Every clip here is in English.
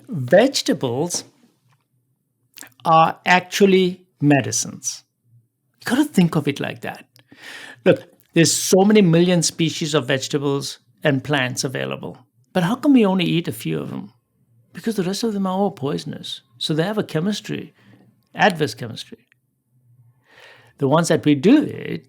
Vegetables are actually medicines. You got to think of it like that. Look, there's so many million species of vegetables and plants available. But how come we only eat a few of them? Because the rest of them are all poisonous. So they have a chemistry, adverse chemistry. The ones that we do eat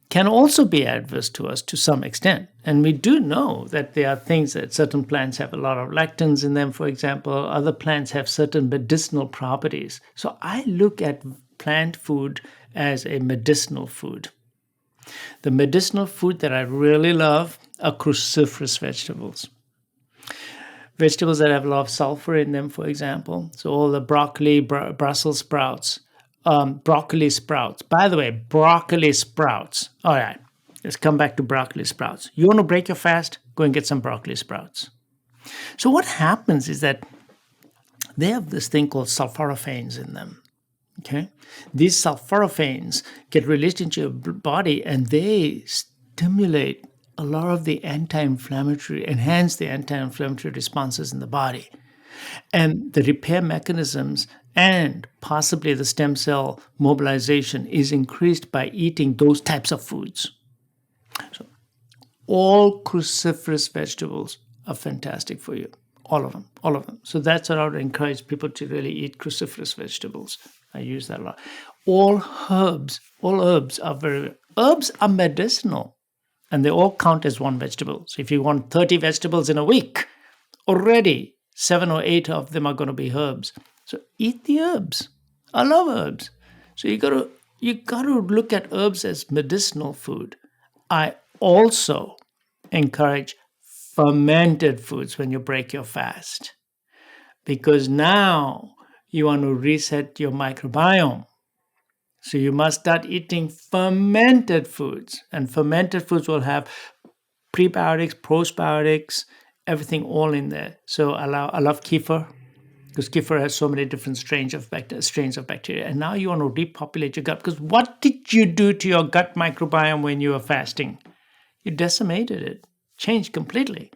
can also be adverse to us to some extent. And we do know that there are things that certain plants have a lot of lectins in them, for example. Other plants have certain medicinal properties. So I look at plant food as a medicinal food. The medicinal food that I really love are cruciferous vegetables. Vegetables that have a lot of sulfur in them, for example. So all the broccoli, Brussels sprouts, broccoli sprouts. By the way, broccoli sprouts. All right, let's come back to broccoli sprouts. You want to break your fast? Go and get some broccoli sprouts. So what happens is that they have this thing called sulforaphanes in them. Okay, these sulforaphanes get released into your body, and they stimulate a lot of the enhance the anti-inflammatory responses in the body, and the repair mechanisms and possibly the stem cell mobilization is increased by eating those types of foods. So all cruciferous vegetables are fantastic for you. All of them. So that's what I would encourage people to really eat cruciferous vegetables. I use that a lot. All herbs herbs are medicinal, and they all count as one vegetable. So if you want 30 vegetables in a week, already 7 or 8 of them are going to be herbs. So eat the herbs. I love herbs. So you got to look at herbs as medicinal food. I also encourage fermented foods when you break your fast, because now you want to reset your microbiome. So you must start eating fermented foods, and fermented foods will have prebiotics, postbiotics, everything all in there. So I love kefir, because kefir has so many different strains of bacteria. And now you want to repopulate your gut, because what did you do to your gut microbiome when you were fasting? You decimated it, changed completely.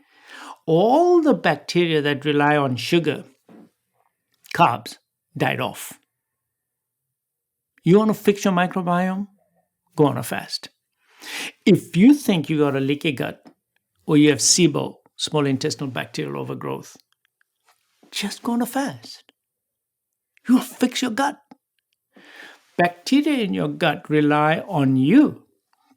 All the bacteria that rely on sugar, carbs, died off. You want to fix your microbiome? Go on a fast. If you think you got a leaky gut or you have SIBO, small intestinal bacterial overgrowth, just go on a fast. You'll fix your gut. Bacteria in your gut rely on you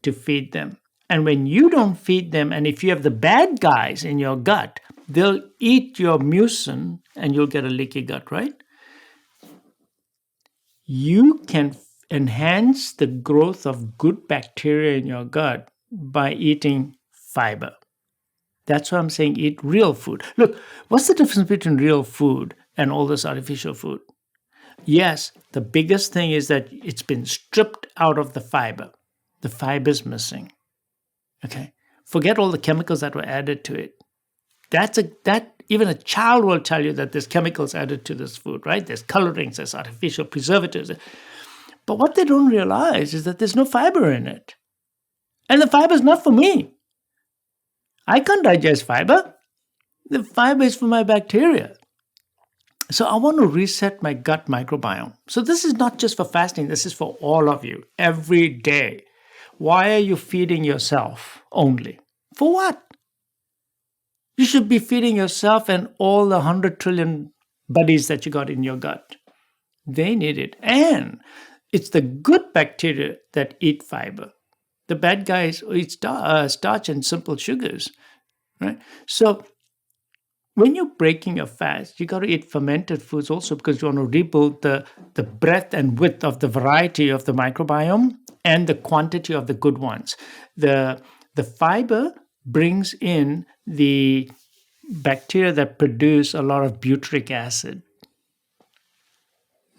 to feed them. And when you don't feed them, and if you have the bad guys in your gut, they'll eat your mucin and you'll get a leaky gut, right? You can enhance the growth of good bacteria in your gut by eating fiber. That's why I'm saying eat real food. Look, what's the difference between real food and all this artificial food? Yes, the biggest thing is that it's been stripped out of the fiber. The fiber's missing. Okay? Forget all the chemicals that were added to it. Even a child will tell you that there's chemicals added to this food, right? There's colorings, there's artificial preservatives. But what they don't realize is that there's no fiber in it. And the fiber is not for me. I can't digest fiber. The fiber is for my bacteria. So I want to reset my gut microbiome. So this is not just for fasting. This is for all of you, every day. Why are you feeding yourself only? For what? You should be feeding yourself and all the 100 trillion buddies that you got in your gut. They need it. And it's the good bacteria that eat fiber. The bad guys eat starch and simple sugars, right? So when you're breaking a fast, you got to eat fermented foods also, because you want to rebuild the breadth and width of the variety of the microbiome and the quantity of the good ones. The fiber brings in the bacteria that produce a lot of butyric acid.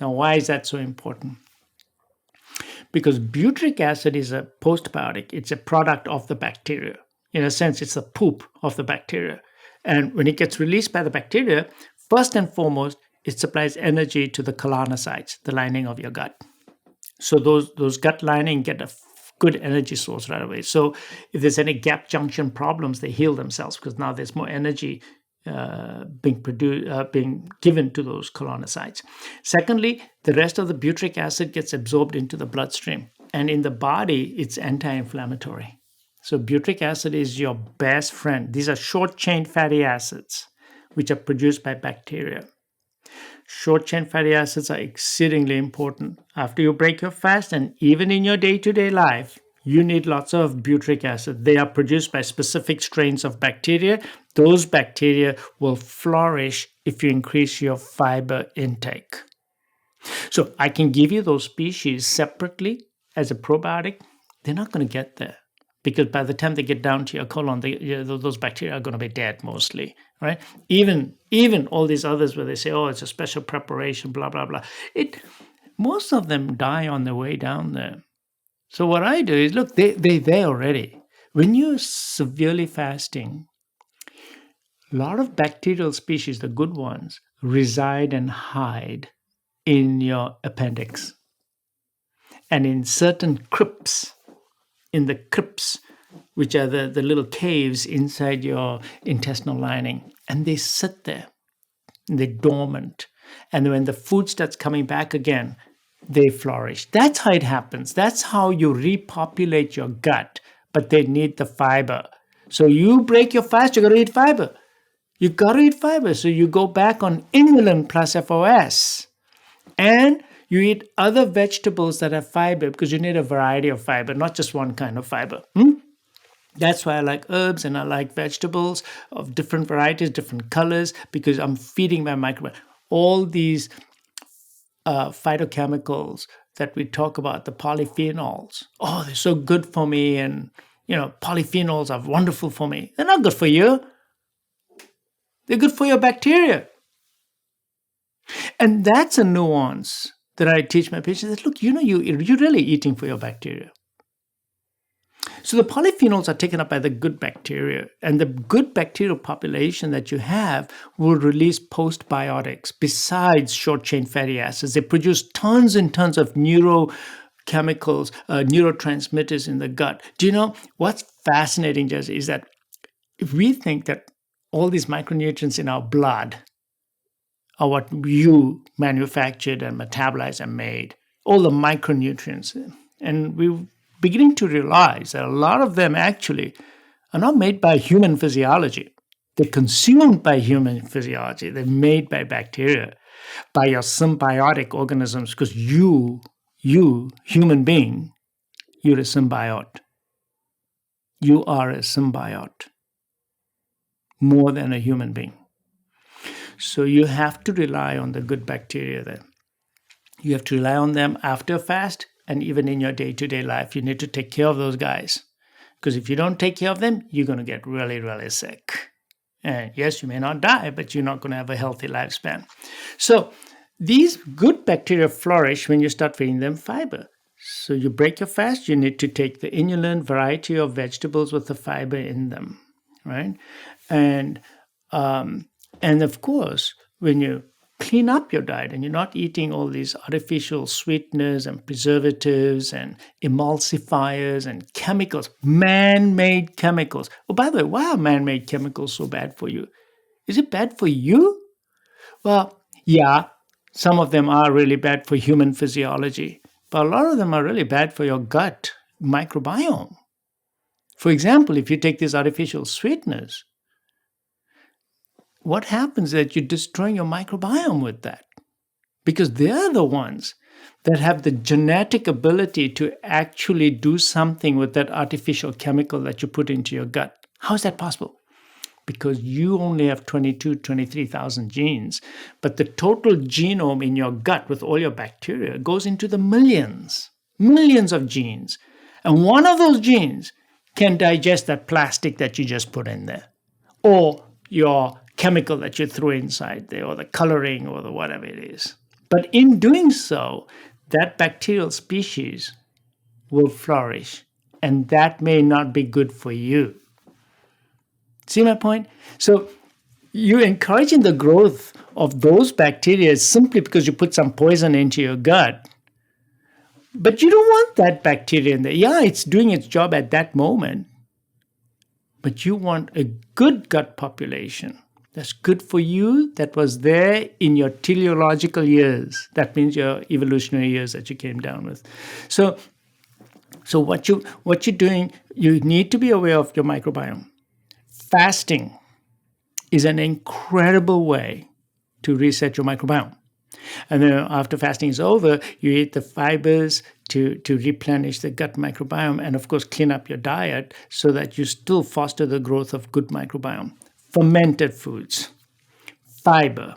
Now, why is that so important? Because butyric acid is a postbiotic. It's a product of the bacteria. In a sense, it's the poop of the bacteria. And when it gets released by the bacteria, first and foremost, it supplies energy to the colonocytes, the lining of your gut. So those gut lining get a good energy source right away. So if there's any gap junction problems, they heal themselves because now there's more energy being given to those colonocytes. Secondly, the rest of the butyric acid gets absorbed into the bloodstream, and in the body, it's anti-inflammatory. So butyric acid is your best friend. These are short-chain fatty acids, which are produced by bacteria. Short-chain fatty acids are exceedingly important. After you break your fast, and even in your day-to-day life, you need lots of butyric acid. They are produced by specific strains of bacteria. Those bacteria will flourish if you increase your fiber intake. So I can give you those species separately as a probiotic. They're not going to get there, because by the time they get down to your colon, those bacteria are going to be dead mostly, right? Even all these others where they say, oh, it's a special preparation, blah, blah, blah. Most of them die on their way down there. So what I do is, look, they're there already. When you're severely fasting, a lot of bacterial species, the good ones, reside and hide in your appendix and in certain crypts, which are the little caves inside your intestinal lining. And they sit there, and they're dormant. And when the food starts coming back again, they flourish. That's how it happens. That's how you repopulate your gut, but they need the fiber. So you break your fast, you got to eat fiber. You got to eat fiber. So you go back on inulin plus FOS. And you eat other vegetables that have fiber, because you need a variety of fiber, not just one kind of fiber. That's why I like herbs and I like vegetables of different varieties, different colors, because I'm feeding my microbiome. All these phytochemicals that we talk about, the polyphenols, oh, they're so good for me, and polyphenols are wonderful for me. They're not good for you. They're good for your bacteria. And that's a nuance that I teach my patients. That, look, you're really eating for your bacteria. So the polyphenols are taken up by the good bacteria, and the good bacterial population that you have will release postbiotics besides short-chain fatty acids. They produce tons and tons of neurochemicals, neurotransmitters in the gut. Do you know what's fascinating, Jesse, is that if we think that all these micronutrients in our blood are what you manufactured and metabolized and made, all the micronutrients, and we're beginning to realize that a lot of them actually are not made by human physiology. They're consumed by human physiology. They're made by bacteria, by your symbiotic organisms, because you, human being, you're a symbiote. You are a symbiote, more than a human being. So you have to rely on the good bacteria then. You have to rely on them after a fast, and even in your day-to-day life. You need to take care of those guys. Because if you don't take care of them, you're going to get really, really sick. And yes, you may not die, but you're not going to have a healthy lifespan. So these good bacteria flourish when you start feeding them fiber. So you break your fast, you need to take the inulin variety of vegetables with the fiber in them, right? And of course, when you clean up your diet and you're not eating all these artificial sweeteners and preservatives and emulsifiers and chemicals, man-made chemicals. Oh, by the way, why are man-made chemicals so bad for you? Is it bad for you? Well, yeah, some of them are really bad for human physiology, but a lot of them are really bad for your gut microbiome. For example, if you take these artificial sweeteners, what happens is that you're destroying your microbiome with that, because they're the ones that have the genetic ability to actually do something with that artificial chemical that you put into your gut. How is that possible? Because you only have 23,000 genes, but the total genome in your gut with all your bacteria goes into the millions of genes. And one of those genes can digest that plastic that you just put in there, or your chemical that you threw inside there, or the coloring, or the whatever it is. But in doing so, that bacterial species will flourish, and that may not be good for you. See my point? So you're encouraging the growth of those bacteria simply because you put some poison into your gut. But you don't want that bacteria in there. Yeah, it's doing its job at that moment, but you want a good gut population That's good for you. That was there in your teleological years. That means your evolutionary years that you came down with. So what you're doing, you need to be aware of your microbiome. Fasting is an incredible way to reset your microbiome. And then after fasting is over, you eat the fibers to replenish the gut microbiome and, of course, clean up your diet so that you still foster the growth of good microbiome. Fermented foods, fiber,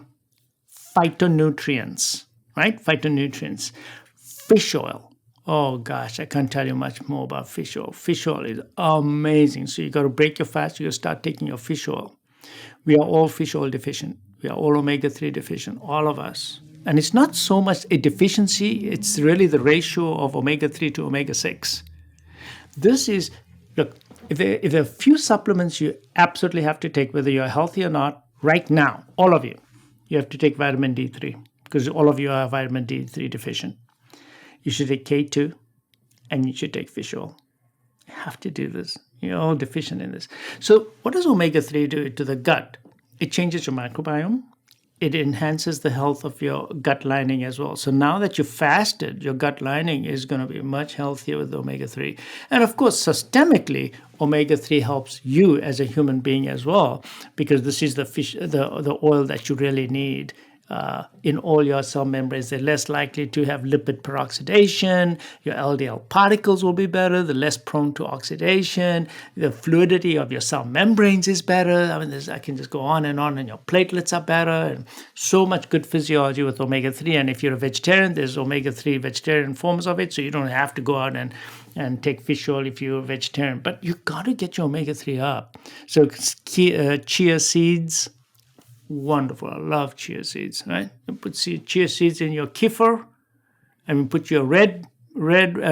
phytonutrients, right? Phytonutrients, fish oil. Oh, gosh, I can't tell you much more about fish oil. Fish oil is amazing. So you got to break your fast. You got to start taking your fish oil. We are all fish oil deficient. We are all omega-3 deficient, all of us. And it's not so much a deficiency, it's really the ratio of omega-3 to omega-6. This is, look, if there are a few supplements you absolutely have to take, whether you're healthy or not, right now, all of you have to take vitamin D3 because all of you are vitamin D3 deficient. You should take K2 and you should take fish oil. You have to do this. You're all deficient in this. So what does omega-3 do to the gut? It changes your microbiome. It enhances the health of your gut lining as well. So now that you fasted, your gut lining is going to be much healthier with omega-3. And of course, systemically, omega-3 helps you as a human being as well, because this is the oil that you really need. In all your cell membranes, they're less likely to have lipid peroxidation. Your LDL particles will be better. They're less prone to oxidation. The fluidity of your cell membranes is better. I mean, I can just go on, and your platelets are better. And so much good physiology with omega-3. And if you're a vegetarian, there's omega-3 vegetarian forms of it, so you don't have to go out and take fish oil if you're a vegetarian. But you got to get your omega-3 up. So chia seeds, wonderful. I love chia seeds, right? You put chia seeds in your kefir, and you put your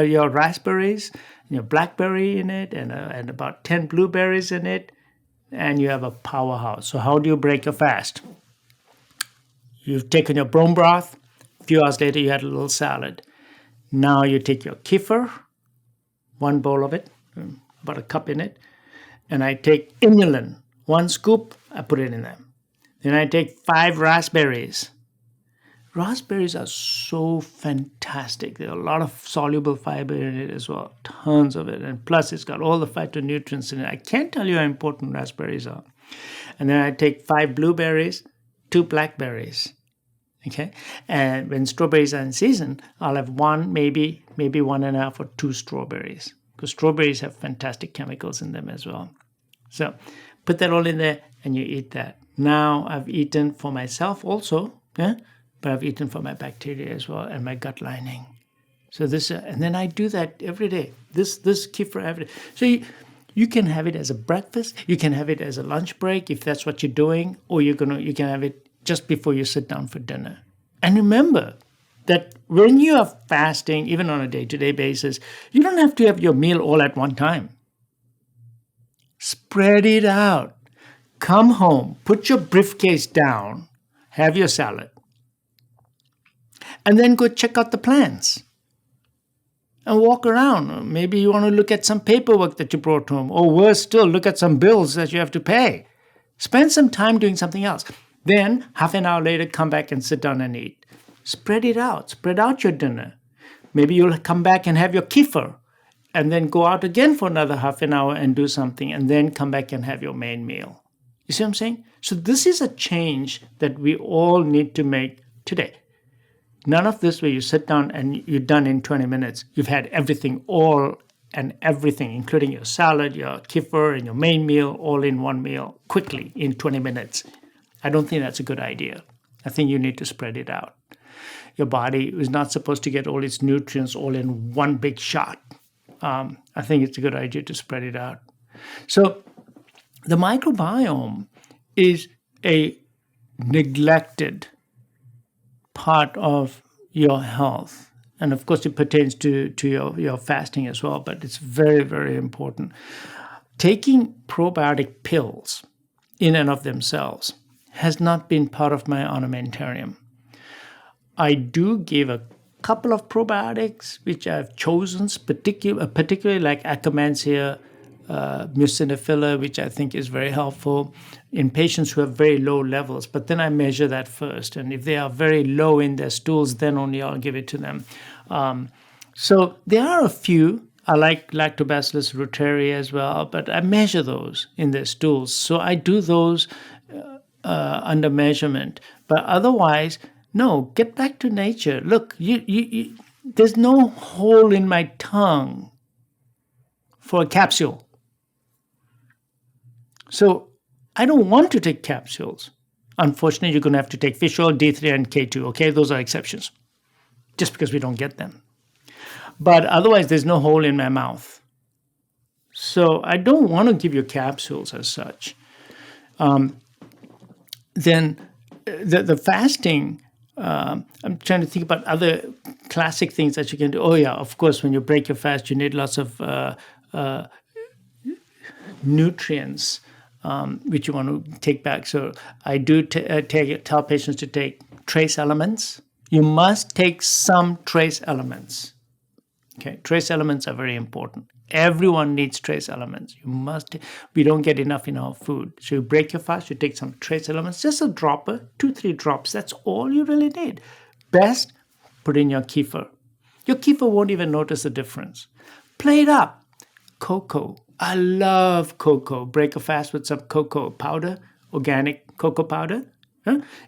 your raspberries and your blackberry in it, and about 10 blueberries in it, and you have a powerhouse. So how do you break your fast? You've taken your bone broth. A few hours later, you had a little salad. Now you take your kefir, one bowl of it, about a cup in it, and I take inulin, 1 scoop, I put it in there. Then I take 5 raspberries. Raspberries are so fantastic. There are a lot of soluble fiber in it as well, tons of it. And plus, it's got all the phytonutrients in it. I can't tell you how important raspberries are. And then I take 5 blueberries, 2 blackberries. Okay? And when strawberries are in season, I'll have 1, maybe 1.5 or 2 strawberries. Because strawberries have fantastic chemicals in them as well. So put that all in there and you eat that. Now I've eaten for myself also, but I've eaten for my bacteria as well and my gut lining. So this, and then I do that every day. This kefir every day. So you can have it as a breakfast, you can have it as a lunch break if that's what you're doing, or you can have it just before you sit down for dinner. And remember that when you are fasting, even on a day-to-day basis, you don't have to have your meal all at one time. Spread it out. Come home, put your briefcase down, have your salad, and then go check out the plants and walk around. Maybe you want to look at some paperwork that you brought home, or worse still, look at some bills that you have to pay. Spend some time doing something else. Then, half an hour later, come back and sit down and eat. Spread it out. Spread out your dinner. Maybe you'll come back and have your kefir, and then go out again for another half an hour and do something, and then come back and have your main meal. You see what I'm saying? So this is a change that we all need to make today. None of this where you sit down and you're done in 20 minutes. You've had everything, including your salad, your kefir, and your main meal, all in one meal, quickly in 20 minutes. I don't think that's a good idea. I think you need to spread it out. Your body is not supposed to get all its nutrients all in one big shot. I think it's a good idea to spread it out. So the microbiome is a neglected part of your health. And of course, it pertains to your fasting as well, but it's very, very important. Taking probiotic pills in and of themselves has not been part of my armamentarium. I do give a couple of probiotics, which I've chosen, particularly like Akkermansia, muciniphila, which I think is very helpful in patients who have very low levels. But then I measure that first. And if they are very low in their stools, then only I'll give it to them. So there are a few. I like Lactobacillus reuteri as well, but I measure those in their stools. So I do those under measurement. But otherwise, no, get back to nature. Look, there's no hole in my tongue for a capsule. So I don't want to take capsules. Unfortunately, you're going to have to take fish oil, D3, and K2. Okay, those are exceptions, just because we don't get them. But otherwise, there's no hole in my mouth. So I don't want to give you capsules as such. Then the fasting, I'm trying to think about other classic things that you can do. Oh, yeah, of course, when you break your fast, you need lots of nutrients, which you want to take back. So I do tell patients to take trace elements. You must take some trace elements. Okay, trace elements are very important. Everyone needs trace elements. We don't get enough in our food. So you break your fast, you take some trace elements, just a dropper, 2-3 drops. That's all you really need. Best, put in your kefir. Your kefir won't even notice the difference. Play it up. Cocoa. I love cocoa. Break a fast with some cocoa powder, organic cocoa powder.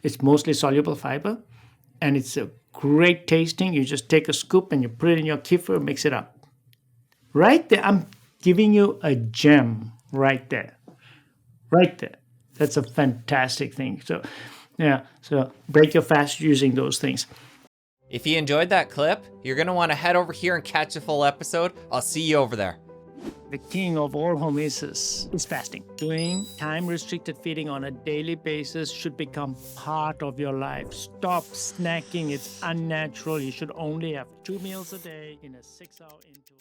It's mostly soluble fiber, and it's a great tasting. You just take a scoop and you put it in your kefir, mix it up. Right there, I'm giving you a gem right there. Right there. That's a fantastic thing. So, yeah, so break your fast using those things. If you enjoyed that clip, you're going to want to head over here and catch the full episode. I'll see you over there. The king of all hormesis is fasting. Doing time-restricted feeding on a daily basis should become part of your life. Stop snacking. It's unnatural. You should only have 2 meals a day in a 6-hour interval.